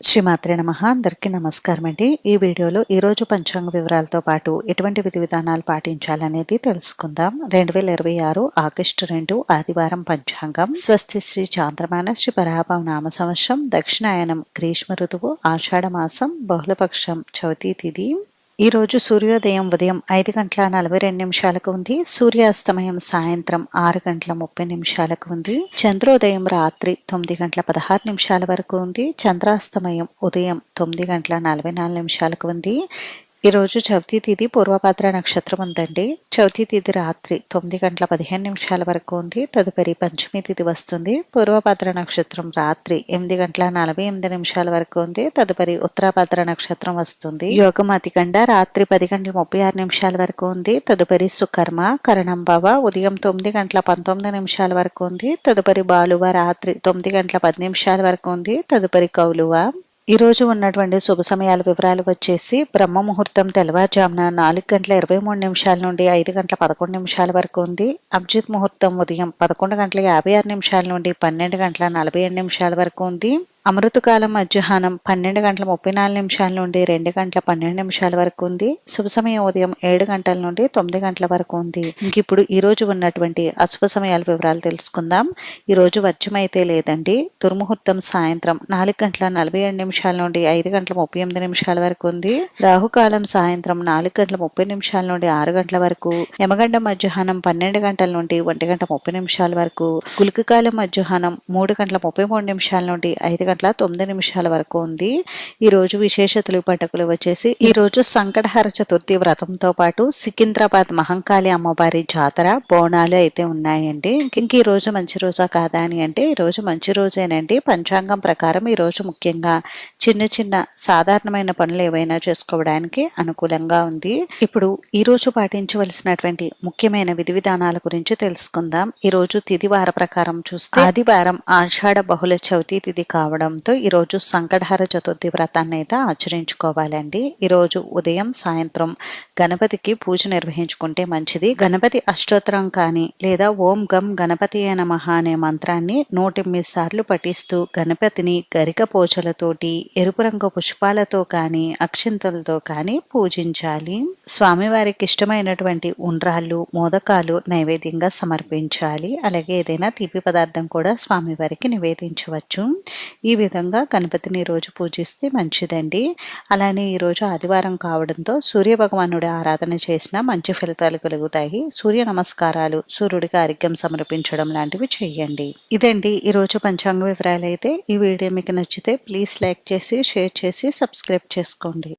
శ్రీమాత్రే నమః. అందరికీ నమస్కారం అండి. ఈ వీడియోలో ఈరోజు పంచాంగ వివరాలతో పాటు ఎటువంటి విధి విధానాలు పాటించాలనేది తెలుసుకుందాం. 2026 ఆగస్టు 2 ఆదివారం పంచాంగం. స్వస్తి శ్రీ చాంద్రమాన శ్రీ పరాభవ నామ సంవత్సరం, దక్షిణాయనం, గ్రీష్మ ఋతువు, ఆషాఢ మాసం, బహుళపక్షం, చవితి తిథి. ఈ రోజు సూర్యోదయం ఉదయం 5:42 ఉంది. సూర్యాస్తమయం సాయంత్రం 6:30 ఉంది. చంద్రోదయం రాత్రి 9:16 వరకు ఉంది. చంద్రాస్తమయం ఉదయం 9:44 ఉంది. ఈ రోజు చవితి తిథి పూర్వభద్ర నక్షత్రం ఉందండి. చవితి తిథి రాత్రి 9:15 వరకు ఉంది. తదుపరి పంచమి తిథి వస్తుంది. పూర్వభద్ర నక్షత్రం రాత్రి 8:48 వరకు ఉంది. తదుపరి ఉత్తరాభద్ర నక్షత్రం వస్తుంది. యోగం అతికండ రాత్రి 10:36 వరకు ఉంది. తదుపరి సుకర్మ కరణంభవ ఉదయం 9:19 వరకు ఉంది. తదుపరి బాలువ రాత్రి 9:10 వరకు ఉంది. తదుపరి కౌలువ. ఈ రోజు ఉన్నటువంటి శుభ సమయాల వివరాలు వచ్చేసి బ్రహ్మ ముహూర్తం తెల్లవారుజామున 4:23 నుండి 5:11 వరకు ఉంది. అభిజిత్ ముహూర్తం ఉదయం 11:56 నుండి 12:47 వరకు ఉంది. అమృతకాలం మధ్యాహ్నం 12:34 నుండి 2:12 వరకు ఉంది. శుభ సమయం ఉదయం 7 గంటల నుండి 9 గంటల వరకు ఉంది. ఇంక ఇప్పుడు ఈ రోజు ఉన్నటువంటి అశుభ సమయాల వివరాలు తెలుసుకుందాం. ఈ రోజు వర్జం అయితే లేదండి. దుర్ముహూర్తం సాయంత్రం 4:47 నుండి 5:38 వరకు ఉంది. రాహుకాలం సాయంత్రం 4:30 నుండి 6 గంటల వరకు. యమగండం మధ్యాహ్నం 12 గంటల నుండి 1:30 వరకు. గుళిక కాలం మధ్యాహ్నం 3:33 నుండి 5:09 వరకు ఉంది. ఈ రోజు విశేషతలు పండుగలు వచ్చేసి ఈ రోజు సంకటహర చతుర్థి వ్రతంతో పాటు సికింద్రాబాద్ మహంకాళి అమ్మవారి జాతర బోనాలు అయితే ఉన్నాయండి. ఇంక ఈ రోజు మంచి రోజా కాదా అని అంటే ఈ రోజు మంచి రోజేనండి. పంచాంగం ప్రకారం ఈ రోజు ముఖ్యంగా చిన్న చిన్న సాధారణమైన పనులు ఏవైనా చేసుకోవడానికి అనుకూలంగా ఉంది. ఇప్పుడు ఈ రోజు పాటించవలసినటువంటి ముఖ్యమైన విధి విధానాల గురించి తెలుసుకుందాం. ఈ రోజు తిథి వార ప్రకారం చూస్తే ఆదివారం ఆషాఢ బహుళ చవితి తిథి కావడంతో ఈ రోజు సంకటహర చతుర్థి వ్రతాన్ని అయితే ఆచరించుకోవాలండి. ఈ రోజు ఉదయం సాయంత్రం గణపతికి పూజ నిర్వహించుకుంటే మంచిది. గణపతి అష్టోత్తరం కానీ లేదా ఓం గం గణపతి నమః అనే మంత్రాన్ని 108 సార్లు పఠిస్తూ గణపతిని గరిక పోచలతోటి ఎరుపు రంగు పుష్పాలతో కానీ అక్షింతలతో కానీ పూజించాలి. స్వామివారికి ఇష్టమైనటువంటి ఉండ్రాళ్ళు మోదకాలు నైవేద్యంగా సమర్పించాలి. అలాగే ఏదైనా తీపి పదార్థం కూడా స్వామివారికి నివేదించవచ్చు. ఈ విధంగా గణపతిని ఈ రోజు పూజిస్తే మంచిదండి. అలానే ఈ రోజు ఆదివారం కావడంతో సూర్య భగవానుడి ఆరాధన చేసినా మంచి ఫలితాలు కలుగుతాయి. సూర్య నమస్కారాలు, సూర్యుడికి ఆరోగ్యం సమర్పించడం లాంటివి చేయండి. ఇదండి ఈ రోజు పంచాంగ వివరాలు అయితే. ఈ వీడియో మీకు నచ్చితే ప్లీజ్ లైక్ చేసి షేర్ చేసి సబ్స్క్రైబ్ చేసుకోండి.